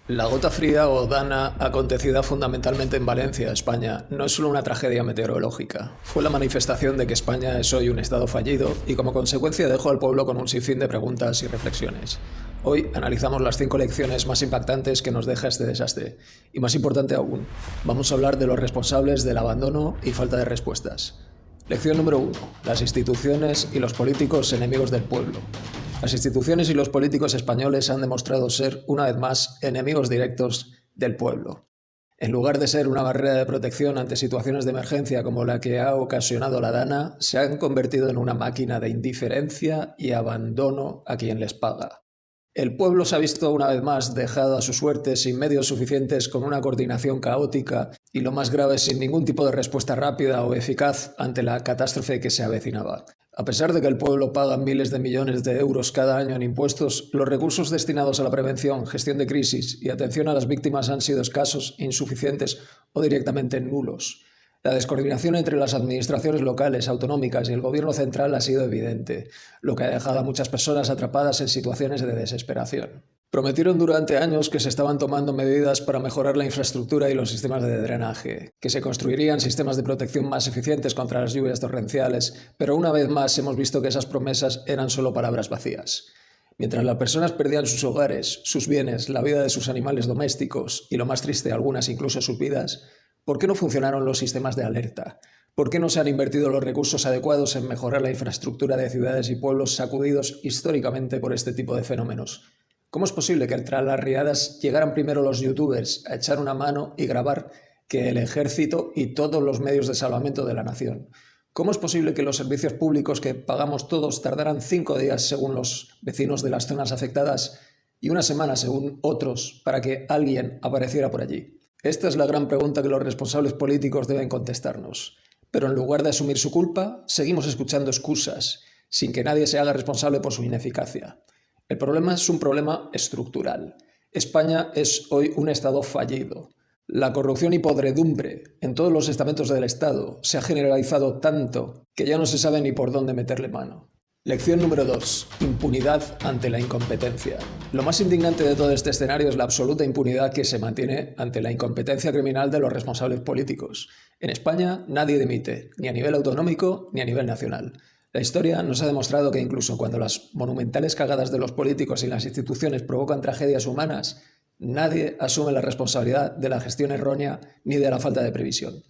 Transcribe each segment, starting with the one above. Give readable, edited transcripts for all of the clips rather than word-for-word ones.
La gota fría o dana, acontecida fundamentalmente en Valencia, España, no es solo una tragedia meteorológica. Fue la manifestación de que España es hoy un estado fallido y como consecuencia dejó al pueblo con un sinfín de preguntas y reflexiones. Hoy analizamos las 5 lecciones más impactantes que nos deja este desastre. Y más importante aún, vamos a hablar de los responsables del abandono y falta de respuestas. Lección número 1. Las instituciones y los políticos enemigos del pueblo. Las instituciones y los políticos españoles han demostrado ser, una vez más, enemigos directos del pueblo. En lugar de ser una barrera de protección ante situaciones de emergencia como la que ha ocasionado la Dana, se han convertido en una máquina de indiferencia y abandono a quien les paga. El pueblo se ha visto una vez más dejado a su suerte sin medios suficientes, con una coordinación caótica y, lo más grave, sin ningún tipo de respuesta rápida o eficaz ante la catástrofe que se avecinaba. A pesar de que el pueblo paga miles de millones de euros cada año en impuestos, los recursos destinados a la prevención, gestión de crisis y atención a las víctimas han sido escasos, insuficientes o directamente nulos. La descoordinación entre las administraciones locales, autonómicas y el gobierno central ha sido evidente, lo que ha dejado a muchas personas atrapadas en situaciones de desesperación. Prometieron durante años que se estaban tomando medidas para mejorar la infraestructura y los sistemas de drenaje, que se construirían sistemas de protección más eficientes contra las lluvias torrenciales, pero una vez más hemos visto que esas promesas eran solo palabras vacías. Mientras las personas perdían sus hogares, sus bienes, la vida de sus animales domésticos y, lo más triste, algunas incluso sus vidas, ¿por qué no funcionaron los sistemas de alerta? ¿Por qué no se han invertido los recursos adecuados en mejorar la infraestructura de ciudades y pueblos sacudidos históricamente por este tipo de fenómenos? ¿Cómo es posible que tras las riadas llegaran primero los youtubers a echar una mano y grabar que el ejército y todos los medios de salvamento de la nación? ¿Cómo es posible que los servicios públicos que pagamos todos tardaran 5 días según los vecinos de las zonas afectadas y una semana según otros para que alguien apareciera por allí? Esta es la gran pregunta que los responsables políticos deben contestarnos. Pero en lugar de asumir su culpa, seguimos escuchando excusas, sin que nadie se haga responsable por su ineficacia. El problema es un problema estructural. España es hoy un Estado fallido. La corrupción y podredumbre en todos los estamentos del Estado se ha generalizado tanto que ya no se sabe ni por dónde meterle mano. Lección número 2. Impunidad ante la incompetencia. Lo más indignante de todo este escenario es la absoluta impunidad que se mantiene ante la incompetencia criminal de los responsables políticos. En España nadie dimite, ni a nivel autonómico ni a nivel nacional. La historia nos ha demostrado que incluso cuando las monumentales cagadas de los políticos y las instituciones provocan tragedias humanas, nadie asume la responsabilidad de la gestión errónea ni de la falta de previsión.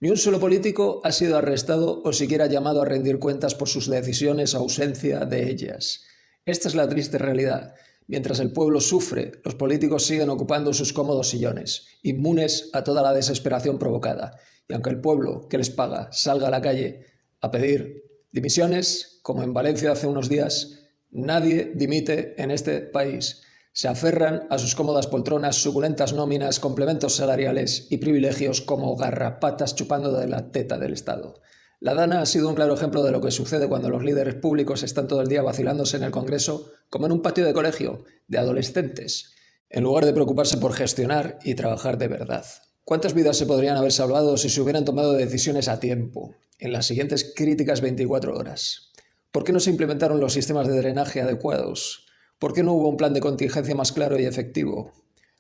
Ni un solo político ha sido arrestado o siquiera llamado a rendir cuentas por sus decisiones o ausencia de ellas. Esta es la triste realidad. Mientras el pueblo sufre, los políticos siguen ocupando sus cómodos sillones, inmunes a toda la desesperación provocada. Y aunque el pueblo que les paga salga a la calle a pedir dimisiones, como en Valencia hace unos días, nadie dimite en este país. Se aferran a sus cómodas poltronas, suculentas nóminas, complementos salariales y privilegios como garrapatas chupando de la teta del Estado. La Dana ha sido un claro ejemplo de lo que sucede cuando los líderes públicos están todo el día vacilándose en el Congreso como en un patio de colegio de adolescentes, en lugar de preocuparse por gestionar y trabajar de verdad. ¿Cuántas vidas se podrían haber salvado si se hubieran tomado decisiones a tiempo, en las siguientes críticas 24 horas? ¿Por qué no se implementaron los sistemas de drenaje adecuados? ¿Por qué no hubo un plan de contingencia más claro y efectivo?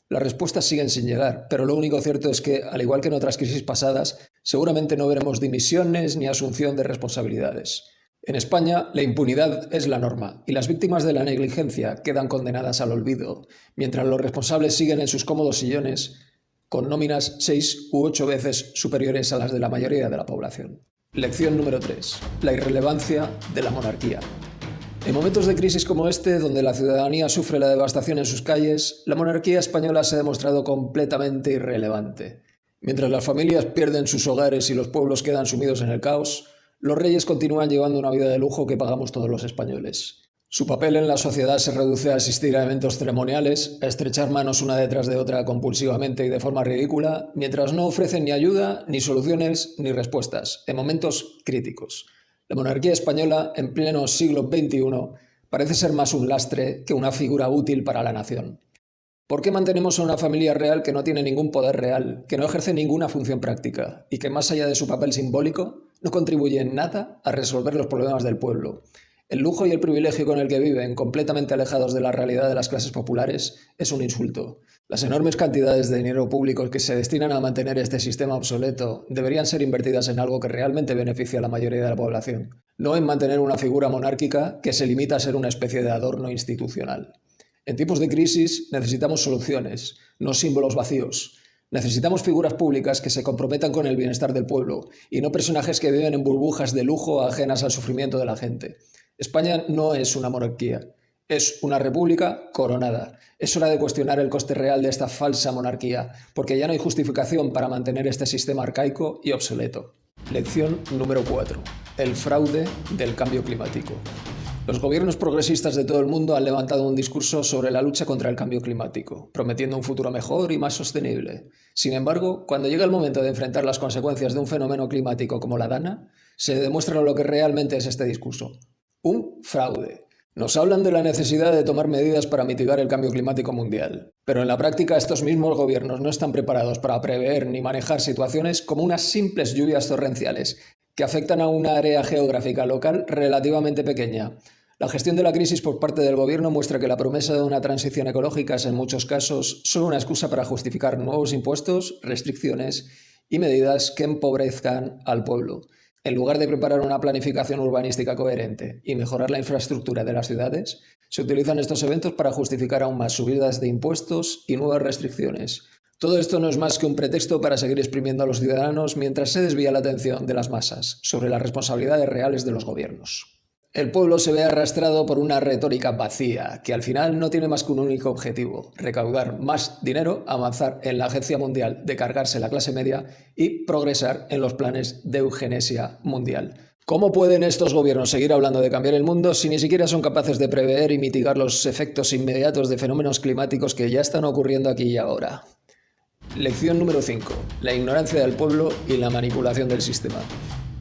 Las respuestas siguen sin llegar, pero lo único cierto es que, al igual que en otras crisis pasadas, seguramente no veremos dimisiones ni asunción de responsabilidades. En España, la impunidad es la norma y las víctimas de la negligencia quedan condenadas al olvido, mientras los responsables siguen en sus cómodos sillones con nóminas 6 u 8 veces superiores a las de la mayoría de la población. Lección número 3. La irrelevancia de la monarquía. En momentos de crisis como este, donde la ciudadanía sufre la devastación en sus calles, la monarquía española se ha demostrado completamente irrelevante. Mientras las familias pierden sus hogares y los pueblos quedan sumidos en el caos, los reyes continúan llevando una vida de lujo que pagamos todos los españoles. Su papel en la sociedad se reduce a asistir a eventos ceremoniales, a estrechar manos una detrás de otra compulsivamente y de forma ridícula, mientras no ofrecen ni ayuda, ni soluciones, ni respuestas, en momentos críticos. La monarquía española, en pleno siglo XXI, parece ser más un lastre que una figura útil para la nación. ¿Por qué mantenemos a una familia real que no tiene ningún poder real, que no ejerce ninguna función práctica y que, más allá de su papel simbólico, no contribuye en nada a resolver los problemas del pueblo? El lujo y el privilegio con el que viven, completamente alejados de la realidad de las clases populares, es un insulto. Las enormes cantidades de dinero público que se destinan a mantener este sistema obsoleto deberían ser invertidas en algo que realmente beneficie a la mayoría de la población, no en mantener una figura monárquica que se limita a ser una especie de adorno institucional. En tiempos de crisis necesitamos soluciones, no símbolos vacíos. Necesitamos figuras públicas que se comprometan con el bienestar del pueblo y no personajes que viven en burbujas de lujo ajenas al sufrimiento de la gente. España no es una monarquía, es una república coronada. Es hora de cuestionar el coste real de esta falsa monarquía, porque ya no hay justificación para mantener este sistema arcaico y obsoleto. Lección número 4. El fraude del cambio climático. Los gobiernos progresistas de todo el mundo han levantado un discurso sobre la lucha contra el cambio climático, prometiendo un futuro mejor y más sostenible. Sin embargo, cuando llega el momento de enfrentar las consecuencias de un fenómeno climático como la DANA, se demuestra lo que realmente es este discurso. Un fraude. Nos hablan de la necesidad de tomar medidas para mitigar el cambio climático mundial, pero en la práctica estos mismos gobiernos no están preparados para prever ni manejar situaciones como unas simples lluvias torrenciales que afectan a una área geográfica local relativamente pequeña. La gestión de la crisis por parte del gobierno muestra que la promesa de una transición ecológica es en muchos casos solo una excusa para justificar nuevos impuestos, restricciones y medidas que empobrezcan al pueblo. En lugar de preparar una planificación urbanística coherente y mejorar la infraestructura de las ciudades, se utilizan estos eventos para justificar aún más subidas de impuestos y nuevas restricciones. Todo esto no es más que un pretexto para seguir exprimiendo a los ciudadanos mientras se desvía la atención de las masas sobre las responsabilidades reales de los gobiernos. El pueblo se ve arrastrado por una retórica vacía, que al final no tiene más que un único objetivo: recaudar más dinero, avanzar en la agencia mundial de cargarse la clase media y progresar en los planes de eugenesia mundial. ¿Cómo pueden estos gobiernos seguir hablando de cambiar el mundo si ni siquiera son capaces de prever y mitigar los efectos inmediatos de fenómenos climáticos que ya están ocurriendo aquí y ahora? Lección número 5. La ignorancia del pueblo y la manipulación del sistema.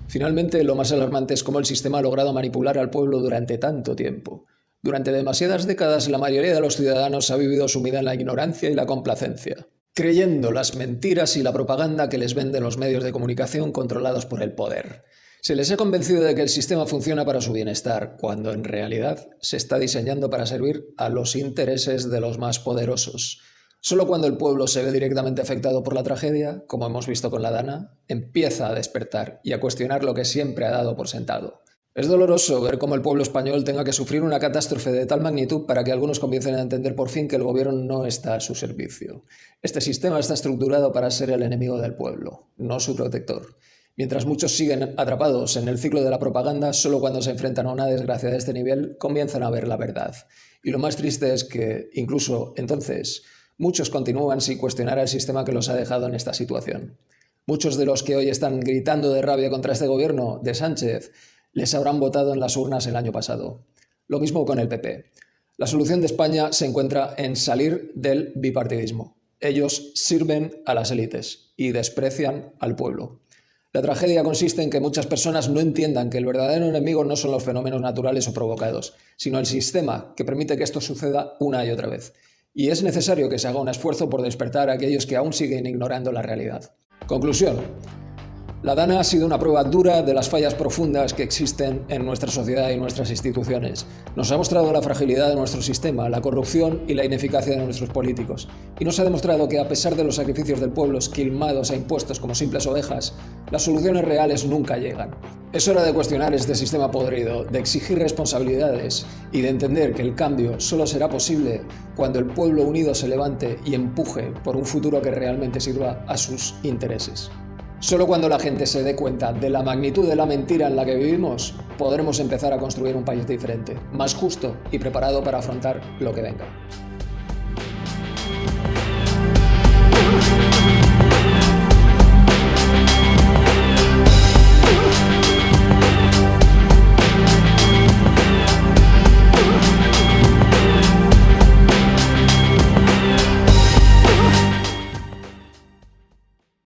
Finalmente, lo más alarmante es cómo el sistema ha logrado manipular al pueblo durante tanto tiempo. Durante demasiadas décadas, la mayoría de los ciudadanos ha vivido sumida en la ignorancia y la complacencia, creyendo las mentiras y la propaganda que les venden los medios de comunicación controlados por el poder. Se les ha convencido de que el sistema funciona para su bienestar, cuando en realidad se está diseñando para servir a los intereses de los más poderosos. Solo cuando el pueblo se ve directamente afectado por la tragedia, como hemos visto con la DANA, empieza a despertar y a cuestionar lo que siempre ha dado por sentado. Es doloroso ver cómo el pueblo español tenga que sufrir una catástrofe de tal magnitud para que algunos comiencen a entender por fin que el gobierno no está a su servicio. Este sistema está estructurado para ser el enemigo del pueblo, no su protector. Mientras muchos siguen atrapados en el ciclo de la propaganda, solo cuando se enfrentan a una desgracia de este nivel comienzan a ver la verdad. Y lo más triste es que, incluso entonces, muchos continúan sin cuestionar el sistema que los ha dejado en esta situación. Muchos de los que hoy están gritando de rabia contra este gobierno de Sánchez les habrán votado en las urnas el año pasado. Lo mismo con el PP. La solución de España se encuentra en salir del bipartidismo. Ellos sirven a las élites y desprecian al pueblo. La tragedia consiste en que muchas personas no entiendan que el verdadero enemigo no son los fenómenos naturales o provocados, sino el sistema que permite que esto suceda una y otra vez. Y es necesario que se haga un esfuerzo por despertar a aquellos que aún siguen ignorando la realidad. Conclusión. La DANA ha sido una prueba dura de las fallas profundas que existen en nuestra sociedad y nuestras instituciones. Nos ha mostrado la fragilidad de nuestro sistema, la corrupción y la ineficacia de nuestros políticos. Y nos ha demostrado que, a pesar de los sacrificios del pueblo esquilmados a impuestos como simples ovejas, las soluciones reales nunca llegan. Es hora de cuestionar este sistema podrido, de exigir responsabilidades y de entender que el cambio solo será posible cuando el pueblo unido se levante y empuje por un futuro que realmente sirva a sus intereses. Solo cuando la gente se dé cuenta de la magnitud de la mentira en la que vivimos, podremos empezar a construir un país diferente, más justo y preparado para afrontar lo que venga.